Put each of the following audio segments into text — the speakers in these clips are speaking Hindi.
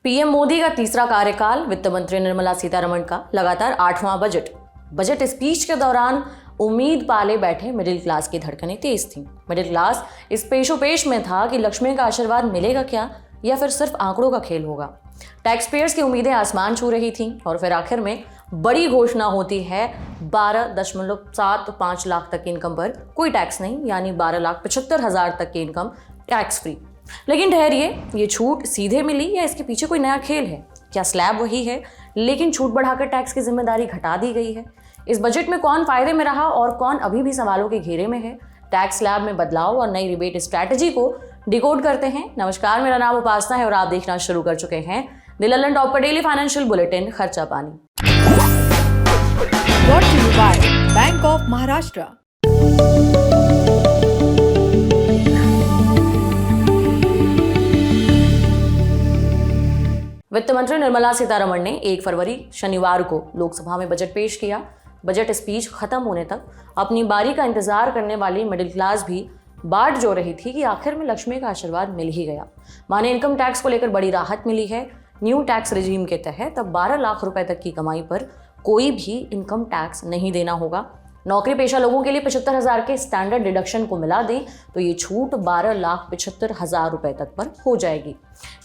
पीएम मोदी का तीसरा कार्यकाल, वित्त मंत्री निर्मला सीतारमण का लगातार 8वां बजट स्पीच के दौरान उम्मीद पाले बैठे मिडिल क्लास की धड़कनें तेज थीं। मिडिल क्लास इस पेशोपेश में था कि लक्ष्मी का आशीर्वाद मिलेगा क्या या फिर सिर्फ आंकड़ों का खेल होगा। टैक्स पेयर्स की उम्मीदें आसमान छू रही थीं और फिर आखिर में बड़ी घोषणा होती है 12.75 लाख तक की इनकम पर कोई टैक्स नहीं, यानी 12,75,000 तक की इनकम टैक्स फ्री। लेकिन ठहरिए, ये छूट सीधे मिली या इसके पीछे कोई नया खेल है? क्या स्लैब वही है लेकिन छूट बढ़ाकर टैक्स की जिम्मेदारी घटा दी गई है? इस बजट में कौन फायदे में रहा और कौन अभी भी सवालों के घेरे में है? टैक्स स्लैब में बदलाव और नई रिबेट स्ट्रैटेजी को डिकोड करते हैं। नमस्कार, मेरा नाम उपासना है और आप देखना शुरू कर चुके हैं द लंदन टॉप का डेली फाइनेंशियल बुलेटिन खर्चा पानी। Brought to you by bank of Maharashtra. वित्त मंत्री निर्मला सीतारमण ने 1 फरवरी शनिवार को लोकसभा में बजट पेश किया। बजट स्पीच खत्म होने तक अपनी बारी का इंतजार करने वाली मिडिल क्लास भी बाट जो रही थी कि आखिर में लक्ष्मी का आशीर्वाद मिल ही गया। माने इनकम टैक्स को लेकर बड़ी राहत मिली है। न्यू टैक्स रिजीम के तहत अब 12 लाख रुपए तक की कमाई पर कोई भी इनकम टैक्स नहीं देना होगा। नौकरी पेशा लोगों के लिए 75,000 के स्टैंडर्ड डिडक्शन को मिला दें तो ये छूट 12,75,000 रुपए तक पर हो जाएगी।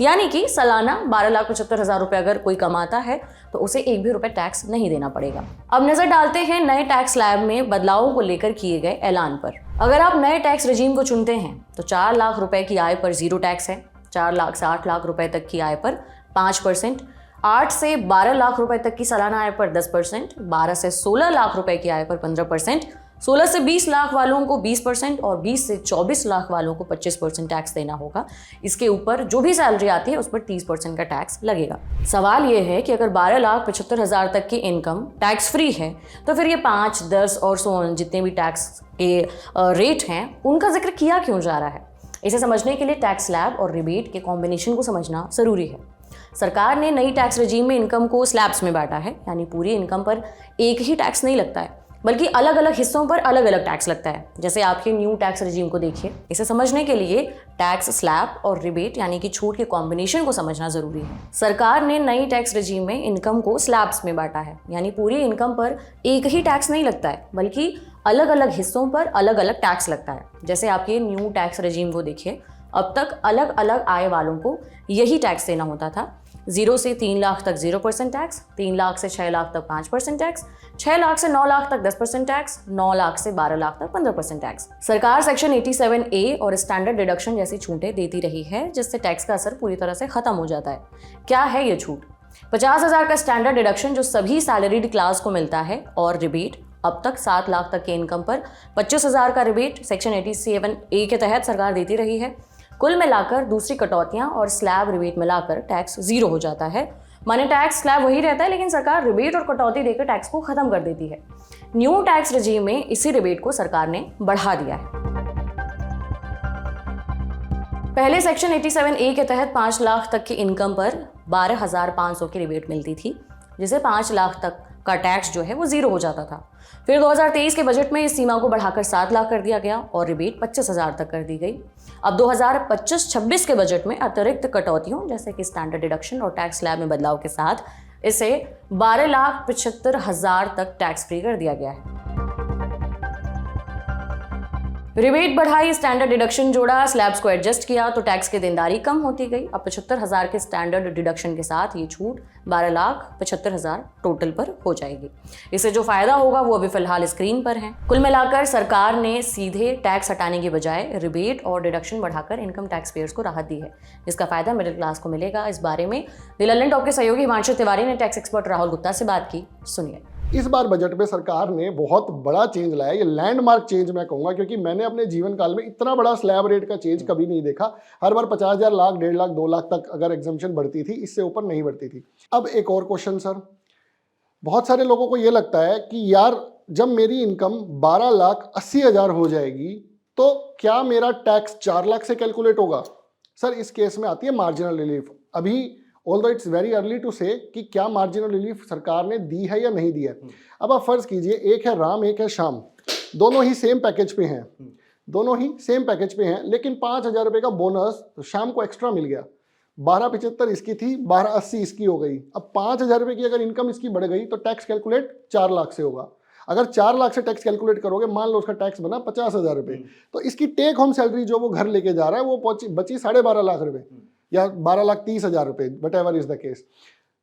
यानी कि सालाना 12,75,000 रुपए अगर कोई कमाता है तो उसे एक भी रुपए टैक्स नहीं देना पड़ेगा। अब नजर डालते हैं नए टैक्स स्लैब में बदलावों को लेकर किए गए ऐलान पर। अगर आप नए टैक्स रिजीम को चुनते हैं तो 4 लाख रुपए की आय पर 0 टैक्स है। 4 लाख से 8 लाख रुपए तक की आय पर 5%, 8 से 12 लाख रुपए तक की सालाना आय पर 10%, 12 से 16 लाख रुपए की आय पर 15%, 16 से 20 लाख वालों को 20% और 20 से 24 लाख वालों को 25% टैक्स देना होगा। इसके ऊपर जो भी सैलरी आती है उस पर 30% का टैक्स लगेगा। सवाल यह है कि अगर 12,75,000 तक की इनकम टैक्स फ्री है तो फिर ये 5, 10 और सो जितने भी टैक्स के रेट हैं उनका जिक्र किया क्यों जा रहा है? इसे समझने के लिए टैक्स स्लैब और रिबेट के कॉम्बिनेशन को समझना जरूरी है। सरकार ने नई टैक्स रजीम में इनकम को स्लैब्स में बांटा है, यानी पूरी इनकम पर एक ही टैक्स नहीं लगता है बल्कि अलग अलग हिस्सों पर अलग अलग टैक्स लगता है। जैसे आपके न्यू टैक्स रजीम को देखिए। इसे समझने के लिए टैक्स स्लैब और रिबेट यानी कि छूट के कॉम्बिनेशन को समझना जरूरी है। सरकार ने नई टैक्स रजीम में इनकम को स्लैब्स में बांटा है, यानी पूरी इनकम पर एक ही टैक्स नहीं लगता है बल्कि अलग अलग हिस्सों पर अलग अलग टैक्स लगता है। जैसे आपके न्यू टैक्स रजीम को देखिए, अब तक अलग अलग आय वालों को यही टैक्स देना होता था। 0 से 3 लाख तक 0% टैक्स, 3 लाख से 6 लाख तक 5% टैक्स, 6 लाख से 9 लाख तक 10% टैक्स, 9 लाख से 12 लाख तक 15% टैक्स। सरकार सेक्शन 87A और स्टैंडर्ड डिडक्शन जैसी छूटें देती रही है जिससे टैक्स का असर पूरी तरह से खत्म हो जाता है। क्या है ये छूट? 50,000 का स्टैंडर्ड डिडक्शन जो सभी सैलरीड क्लास को मिलता है और रिबेट अब तक 7 लाख तक की इनकम पर 25,000 का रिबेट सेक्शन 87A के तहत सरकार देती रही है। कुल मिलाकर दूसरी कटौतियां और स्लैब रिबेट मिलाकर टैक्स 0 हो जाता है। माने टैक्स स्लैब वही रहता है लेकिन सरकार रिबेट और कटौती देकर टैक्स को खत्म कर देती है। न्यू टैक्स रजीम में इसी रिबेट को सरकार ने बढ़ा दिया है। पहले सेक्शन 87A के तहत 5 लाख तक की इनकम पर 12,500 की रिबेट मिलती थी, जिसे 5 लाख तक का टैक्स जो है वो 0 हो जाता था। फिर 2023 के बजट में इस सीमा को बढ़ाकर 7 लाख कर दिया गया और रिबेट 25,000 तक कर दी गई। अब 2025-26 के बजट में अतिरिक्त कटौतियों जैसे कि स्टैंडर्ड डिडक्शन और टैक्स स्लैब में बदलाव के साथ इसे 12,75,000 तक टैक्स फ्री कर दिया गया है। रिबेट बढ़ाई, स्टैंडर्ड डिडक्शन जोड़ा, स्लैब्स को एडजस्ट किया तो टैक्स की देनदारी कम होती गई। अब 75,000 के स्टैंडर्ड डिडक्शन के साथ ये छूट 12,75,000 टोटल पर हो जाएगी। इससे जो फायदा होगा वो अभी फिलहाल स्क्रीन पर है। कुल मिलाकर सरकार ने सीधे टैक्स हटाने के बजाय रिबेट और डिडक्शन बढ़ाकर इनकम टैक्स पेयर्स को राहत दी है, जिसका फायदा मिडिल क्लास को मिलेगा। इस बारे में द लंदन टॉप के सहयोगी हिमांशु तिवारी ने टैक्स एक्सपर्ट राहुल गुप्ता से बात की, सुनिए। इस बार बजट में सरकार ने बहुत बड़ा चेंज लाया। ये लैंडमार्क चेंज मैं कहूंगा, क्योंकि मैंने अपने जीवन काल में इतना बड़ा स्लैब रेट का चेंज कभी नहीं देखा। हर बार 50,000, लाख, 1.5 लाख, 2 लाख तक अगर एग्जम्पशन बढ़ती थी, इससे ऊपर नहीं बढ़ती थी। अब एक और क्वेश्चन सर, बहुत सारे लोगों को ये लगता है कि यार जब मेरी इनकम 12,80,000 हो जाएगी तो क्या मेरा टैक्स 4 लाख से कैलकुलेट होगा? सर इस केस में आती है मार्जिनल रिलीफ। अभी although it's very early to say कि क्या मार्जिनल रिलीफ सरकार ने दी है या नहीं दी है। अब आप फर्ज कीजिए, एक है राम, एक है श्याम, दोनों ही सेम पैकेज पे हैं, लेकिन 5,000 रुपये का बोनस तो श्याम को एक्स्ट्रा मिल गया, 12,75 इसकी थी, 12,80 इसकी हो गई। अब 5,000 रुपये की अगर इनकम इसकी बढ़ गई तो टैक्स कैलकुलेट 4 लाख से होगा। अगर 4 लाख से टैक्स कैलकुलेट करोगे, मान लो उसका टैक्स बना 50,000 रुपये, तो इसकी टेक होम सैलरी जो वो घर लेके जा रहा है वो बची 12.5 लाख रुपये या 12,30,000 रुपये, what ever is the case.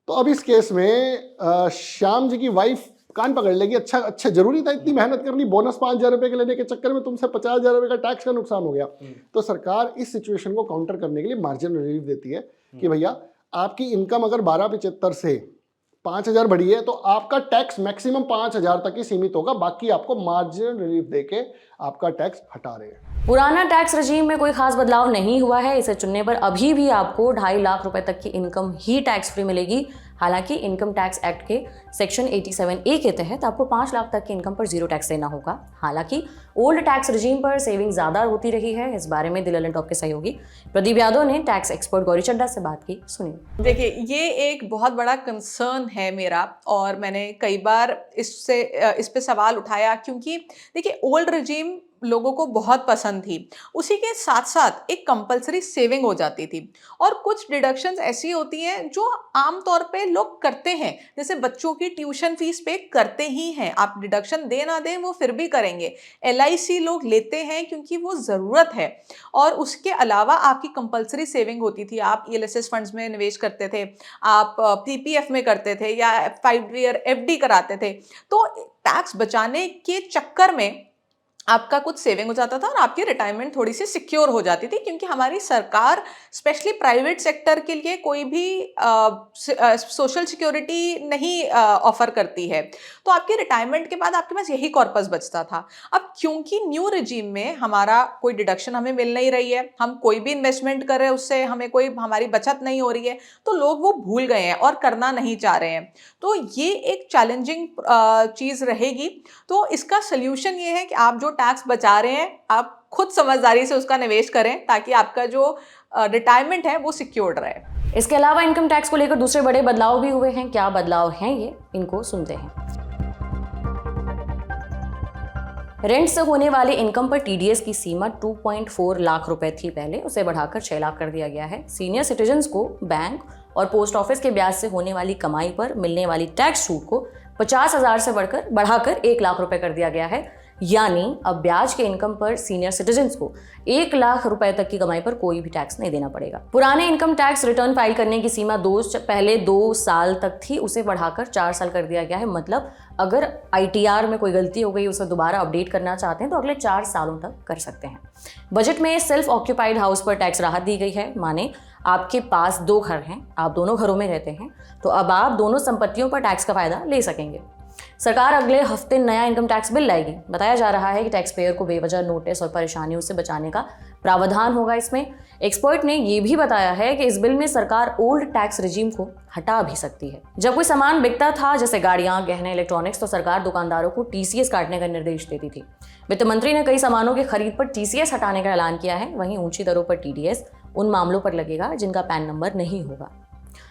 तो अब इस केस में श्याम जी की वाइफ कान पकड़ लेगी, अच्छा जरूरी था इतनी मेहनत करनी, बोनस 5,000 रुपये के लेने के चक्कर में तुमसे 50,000 रुपये का टैक्स का नुकसान हो गया। तो सरकार इस सिचुएशन को काउंटर करने के लिए मार्जिन रिलीफ देती है कि भैया आपकी इनकम अगर 12,75 से 5,000 बढ़ी है तो आपका टैक्स मैक्सिमम 5,000 तक ही सीमित होगा, बाकी आपको मार्जिन रिलीफ देके आपका टैक्स हटा रहे हैं। पुराना टैक्स रजीम में कोई खास बदलाव नहीं हुआ है। इसे चुनने पर अभी भी आपको 2.5 लाख रुपए तक की इनकम ही टैक्स फ्री मिलेगी। हालांकि इनकम टैक्स एक्ट के सेक्शन 87A के तहत आपको 5 लाख तक की इनकम पर जीरो टैक्स देना होगा। हालांकि ओल्ड टैक्स रजीम पर सेविंग ज़्यादा होती रही है। इस बारे में दिल टॉप के सहयोगी प्रदीप यादव ने टैक्स एक्सपर्ट गौरी चड्ढा से बात की, सुनिए। देखिए, ये एक बहुत बड़ा कंसर्न है मेरा, और मैंने कई बार इस पे सवाल उठाया, क्योंकि देखिए ओल्ड रजीम लोगों को बहुत पसंद थी। उसी के साथ साथ एक कंपलसरी सेविंग हो जाती थी, और कुछ डिडक्शंस ऐसी होती हैं जो आमतौर पे लोग करते हैं, जैसे बच्चों की ट्यूशन फीस पे करते ही हैं, आप डिडक्शन दे ना दें वो फिर भी करेंगे। LIC लोग लेते हैं क्योंकि वो ज़रूरत है, और उसके अलावा आपकी कंपलसरी सेविंग होती थी, आप ELSS फंड्स में निवेश करते थे, आप PPF में करते थे, या 5 ईयर FD कराते थे। तो टैक्स बचाने के चक्कर में आपका कुछ सेविंग हो जाता था और आपकी रिटायरमेंट थोड़ी सी सिक्योर हो जाती थी, क्योंकि हमारी सरकार स्पेशली प्राइवेट सेक्टर के लिए कोई भी सोशल सिक्योरिटी नहीं ऑफर करती है। तो आपकी रिटायरमेंट के बाद आपके पास यही कॉर्पस बचता था। अब क्योंकि न्यू रिजीम में हमारा कोई डिडक्शन हमें मिल नहीं रही है, हम कोई भी इन्वेस्टमेंट कर रहे हैं उससे हमें कोई हमारी बचत नहीं हो रही है, तो लोग वो भूल गए हैं और करना नहीं चाह रहे हैं। तो ये एक चैलेंजिंग चीज़ रहेगी। तो इसका सोल्यूशन ये है कि आप जो टैक्स बचा रहे हैं आप खुद समझदारी से उसका निवेश करें, ताकि आपका जो रिटायरमेंट है वो सिक्योर्ड रहे। इसके अलावा इनकम टैक्स को लेकर दूसरे बड़े बदलाव भी हुए हैं। क्या बदलाव हैं ये, इनको सुनते हैं। रेंट से होने वाले इनकम पर TDS की सीमा 2.4 लाख रुपए थी पहले, उसे बढ़ाकर 6 लाख कर दिया गया है। सीनियर सिटीजन्स को बैंक और पोस्ट ऑफिस के ब्याज से होने वाली कमाई पर मिलने वाली टैक्स छूट को 50,000 से बढ़ाकर 1 लाख रुपए कर दिया गया है। यानी अब ब्याज के इनकम पर सीनियर सिटीजन्स को 1 लाख रुपए तक की कमाई पर कोई भी टैक्स नहीं देना पड़ेगा। पुराने इनकम टैक्स रिटर्न फाइल करने की सीमा पहले 2 साल तक थी, उसे बढ़ाकर 4 साल कर दिया गया है। मतलब अगर ITR में कोई गलती हो गई, उसे दोबारा अपडेट करना चाहते हैं तो अगले 4 सालों तक कर सकते हैं। बजट में सेल्फ ऑक्यूपाइड हाउस पर टैक्स राहत दी गई है। माने आपके पास 2 घर हैं, आप दोनों घरों में रहते हैं, तो अब आप दोनों संपत्तियों पर टैक्स का फायदा ले सकेंगे। सरकार अगले हफ्ते नया इनकम टैक्स बिल लाएगी। बताया जा रहा है कि टैक्स पेयर को बेवजह नोटिस और परेशानियों से बचाने का प्रावधान होगा इसमें। एक्सपर्ट ने ये भी बताया है कि इस बिल में सरकार ओल्ड टैक्स रिजीम को हटा भी सकती है। जब कोई सामान बिकता था, जैसे गाड़ियां, गहने, इलेक्ट्रॉनिक्स, तो सरकार दुकानदारों को TCS काटने का निर्देश देती थी। वित्त मंत्री ने कई सामानों की खरीद पर TCS हटाने का ऐलान किया है। वहीं ऊंची दरों पर TDS उन मामलों पर लगेगा जिनका पैन नंबर नहीं होगा।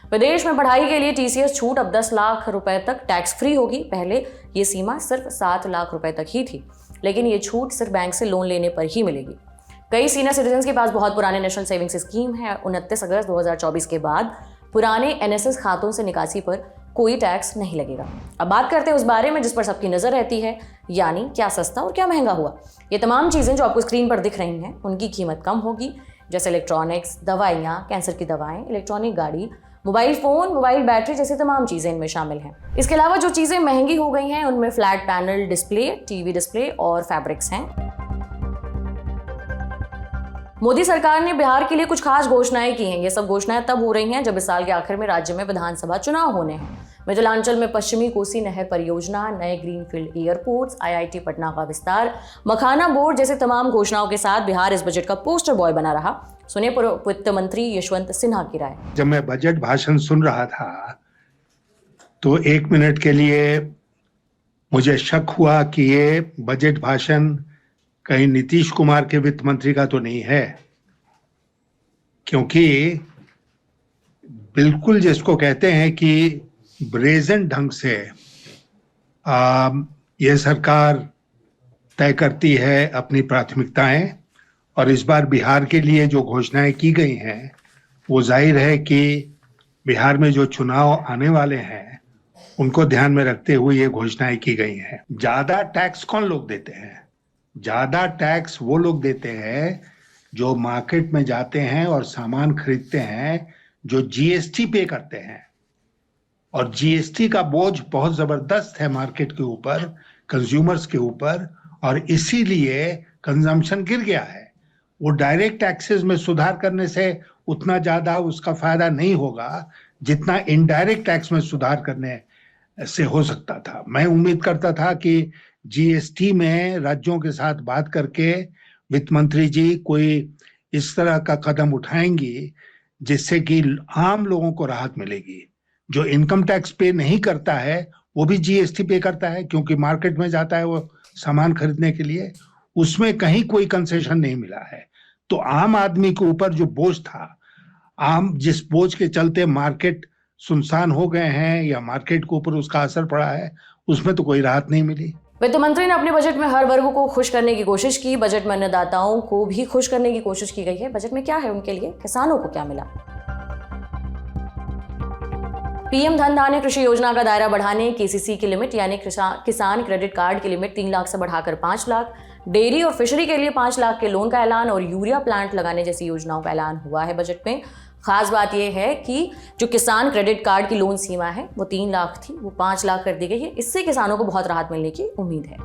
प्रदेश में पढ़ाई के लिए TCS छूट अब 10 लाख रुपए तक टैक्स फ्री होगी। पहले ये सीमा सिर्फ 7 लाख रुपए तक ही थी, लेकिन ये छूट सिर्फ बैंक से लोन लेने पर ही मिलेगी। कई सीनियर सिटीजन्स के पास बहुत पुराने नेशनल सेविंग्स स्कीम है। 29 अगस्त 2024 के बाद पुराने NSS खातों से निकासी पर कोई टैक्स नहीं लगेगा। अब बात करते हैं उस बारे में जिस पर सबकी नजर रहती है, यानी क्या सस्ता और क्या महंगा हुआ। ये तमाम चीजें जो आपको स्क्रीन पर दिख रही हैं, उनकी कीमत कम होगी, जैसे इलेक्ट्रॉनिक्स, दवाइयाँ, कैंसर की दवाएं, इलेक्ट्रॉनिक गाड़ी, मोबाइल फ़ोन, मोबाइल बैटरी जैसी तमाम चीज़ें इनमें शामिल हैं। इसके अलावा जो चीज़ें महंगी हो गई हैं उनमें flat panel display, TV display और फैब्रिक्स हैं। मोदी सरकार ने बिहार के लिए कुछ खास घोषणाएं की हैं। ये सब घोषणाएं तब हो रही हैं जब इस साल के आखिर में राज्य में विधानसभा चुनाव होने हैं। मिथिलांचल में पश्चिमी कोसी नहर परियोजना, नए ग्रीनफील्ड एयरपोर्ट्स, IIT पटना का विस्तार, मखाना बोर्ड जैसे तमाम घोषणाओं के साथ बिहार इस बजट का पोस्टर बॉय बना रहा। सुनिए वित्त मंत्री यशवंत सिन्हा की राय। जब मैं बजट भाषण सुन रहा था तो 1 मिनट के लिए मुझे शक हुआ कि ये बजट भाषण कहीं नीतीश कुमार के वित्त मंत्री का तो नहीं है, क्योंकि बिल्कुल जिसको कहते हैं कि ब्रेजन ढंग से ये सरकार तय करती है अपनी प्राथमिकताएं, और इस बार बिहार के लिए जो घोषणाएं की गई हैं वो जाहिर है कि बिहार में जो चुनाव आने वाले हैं उनको ध्यान में रखते हुए ये घोषणाएं की गई हैं। ज्यादा टैक्स कौन लोग देते हैं? ज्यादा टैक्स वो लोग देते हैं जो मार्केट में जाते हैं और सामान खरीदते हैं, जो जीएसटी पे करते हैं। और जीएसटी का बोझ बहुत जबरदस्त है मार्केट के ऊपर, कंज्यूमर्स के ऊपर, और इसीलिए कंजम्पशन गिर गया है। वो डायरेक्ट टैक्सेस में सुधार करने से उतना ज्यादा उसका फायदा नहीं होगा जितना इनडायरेक्ट टैक्स में सुधार करने से हो सकता था। मैं उम्मीद करता था कि जीएसटी में राज्यों के साथ बात करके वित्त मंत्री जी कोई इस तरह का कदम उठाएंगी जिससे कि आम लोगों को राहत मिलेगी। जो इनकम टैक्स पे नहीं करता है वो भी जीएसटी पे करता है, क्योंकि मार्केट में जाता है वो सामान खरीदने के लिए, उसमें कहीं कोई कंसेशन नहीं मिला है। तो आम आदमी के ऊपर जो बोझ था, जिस बोझ के चलते मार्केट सुनसान हो गए हैं या मार्केट के ऊपर उसका असर पड़ा है, उसमें तो कोई राहत नहीं मिली। वित्त मंत्री ने अपने बजट में हर वर्ग को खुश करने की कोशिश की। बजट में अन्नदाताओं को भी खुश करने की कोशिश की गई है। बजट में क्या है उनके लिए, किसानों को क्या मिला? पीएम धन धान्य कृषि योजना का दायरा बढ़ाने, केसीसी की लिमिट यानी किसान क्रेडिट कार्ड की लिमिट 3 लाख से बढ़ाकर 5 लाख, डेयरी और फिशरी के लिए 5 लाख के लोन का ऐलान और यूरिया प्लांट लगाने जैसी योजनाओं का ऐलान हुआ है बजट में। खास बात यह है कि जो किसान क्रेडिट कार्ड की लोन सीमा है वो 3 लाख थी, वो 5 लाख कर दी गई है। इससे किसानों को बहुत राहत मिलने की उम्मीद है।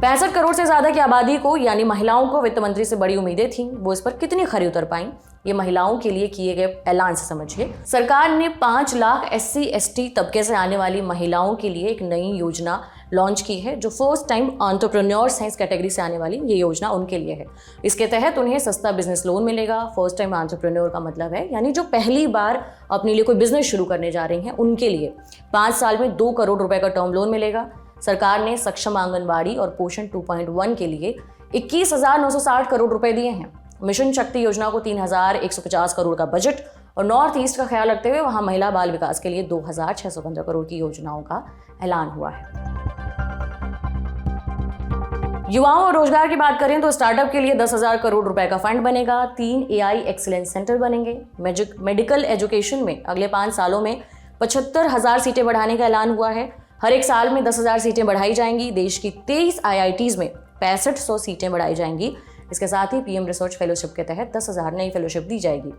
65 करोड़ से ज्यादा की आबादी को यानी महिलाओं को वित्त मंत्री से बड़ी उम्मीदें थीं। वो इस पर कितनी खरी उतर पाई, ये महिलाओं के लिए किए गए ऐलान से समझिए। सरकार ने 5 लाख SC/ST तबके से आने वाली महिलाओं के लिए एक नई योजना लॉन्च की है। जो फर्स्ट टाइम एंटरप्रेन्योर्स हैं, इस कैटेगरी से आने वाली ये योजना उनके लिए है। इसके तहत उन्हें सस्ता बिजनेस लोन मिलेगा। फर्स्ट टाइम एंटरप्रेन्योर का मतलब है यानी जो पहली बार अपने लिए कोई बिजनेस शुरू करने जा रही हैं उनके लिए 5 साल में 2 करोड़ रुपए का टर्म लोन मिलेगा। सरकार ने सक्षम आंगनबाड़ी और पोषण 2.1 के लिए 21,960 करोड़ रुपए दिए हैं। मिशन शक्ति योजना को 3,150 करोड़ का बजट और नॉर्थ ईस्ट का ख्याल रखते हुए वहां महिला बाल विकास के लिए 2,615 करोड़ की योजनाओं का ऐलान हुआ है। युवाओं और रोजगार की बात करें तो स्टार्टअप के लिए 10,000 करोड़ रुपए का फंड बनेगा। 3 AI एक्सीलेंस सेंटर बनेंगे। मेडिकल एजुकेशन में अगले 5 सालों में 75,000 सीटें बढ़ाने का ऐलान हुआ है। हर एक साल में 10,000 सीटें बढ़ाई जाएंगी। देश की 23 IITs में 6500 सीटें बढ़ाई जाएंगी। इसके साथ ही पीएम रिसर्च फेलोशिप के तहत 10,000 नई फेलोशिप दी जाएगी।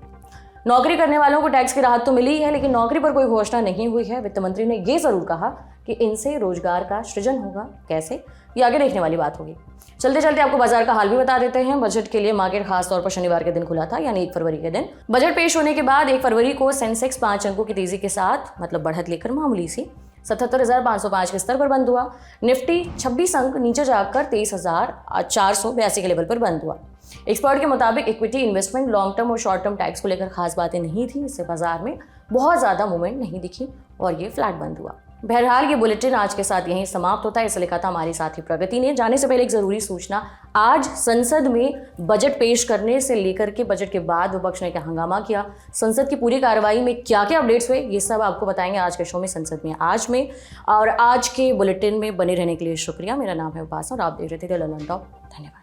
नौकरी करने वालों को टैक्स की राहत तो मिली है, लेकिन नौकरी पर कोई घोषणा नहीं हुई है। वित्त मंत्री ने ये जरूर कहा कि इनसे रोजगार का सृजन होगा। कैसे, ये आगे देखने वाली बात होगी। चलते चलते आपको बाजार का हाल भी बता देते हैं। बजट के लिए मार्केट खासतौर पर शनिवार के दिन खुला था, यानी 1 फरवरी के दिन। बजट पेश होने के बाद 1 फरवरी को सेंसेक्स 5 अंकों की तेजी के साथ मतलब बढ़त लेकर मामूली सी 77,505 के स्तर पर बंद हुआ। निफ्टी 26 अंक नीचे जाकर 23,482 के लेवल पर बंद हुआ। एक्सपर्ट के मुताबिक इक्विटी इन्वेस्टमेंट, लॉन्ग टर्म और शॉर्ट टर्म टैक्स को लेकर खास बातें नहीं थी। इससे बाजार में बहुत ज़्यादा मूवमेंट नहीं दिखी और ये फ्लैट बंद हुआ। बहरहाल ये बुलेटिन आज के साथ यहीं समाप्त होता है। इसे लिखा था हमारी साथी प्रगति ने। जाने से पहले एक ज़रूरी सूचना, आज संसद में बजट पेश करने से लेकर के बजट के बाद विपक्ष ने क्या हंगामा किया, संसद की पूरी कार्रवाई में क्या क्या अपडेट्स हुए, ये सब आपको बताएंगे आज के शो में संसद में आज में। और आज के बुलेटिन में बने रहने के लिए शुक्रिया। मेरा नाम है उपासना और आप देख रहे थे ललन टॉप। धन्यवाद।